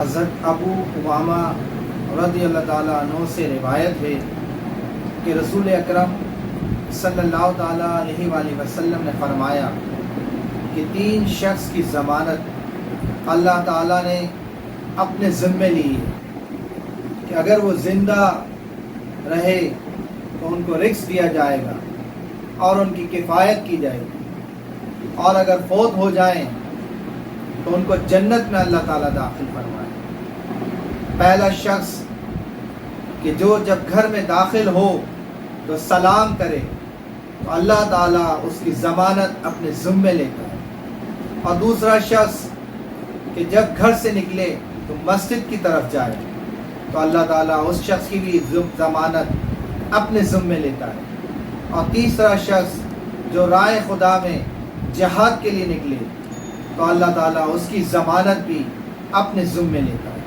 حضرت ابو امامہ رضی اللہ تعالیٰ عنہ سے روایت ہے کہ رسول اکرم صلی اللہ تعالیٰ علیہ وآلہ وسلم نے فرمایا کہ 3 شخص کی ضمانت اللہ تعالیٰ نے اپنے ذمے لی ہے کہ اگر وہ زندہ رہے تو ان کو رزق دیا جائے گا اور ان کی کفایت کی جائے گی، اور اگر فوت ہو جائیں تو ان کو جنت میں اللہ تعالیٰ داخل فرمائے۔ پہلا شخص کہ جو جب گھر میں داخل ہو تو سلام کرے تو اللہ تعالیٰ اس کی ضمانت اپنے ذمے لیتا ہے، اور دوسرا شخص کہ جب گھر سے نکلے تو مسجد کی طرف جائے تو اللہ تعالیٰ اس شخص کی بھی ضمانت اپنے ذمے لیتا ہے، اور تیسرا شخص جو راہ خدا میں جہاد کے لیے نکلے تو اللہ تعالیٰ اس کی ضمانت بھی اپنے ذمے لیتا ہے۔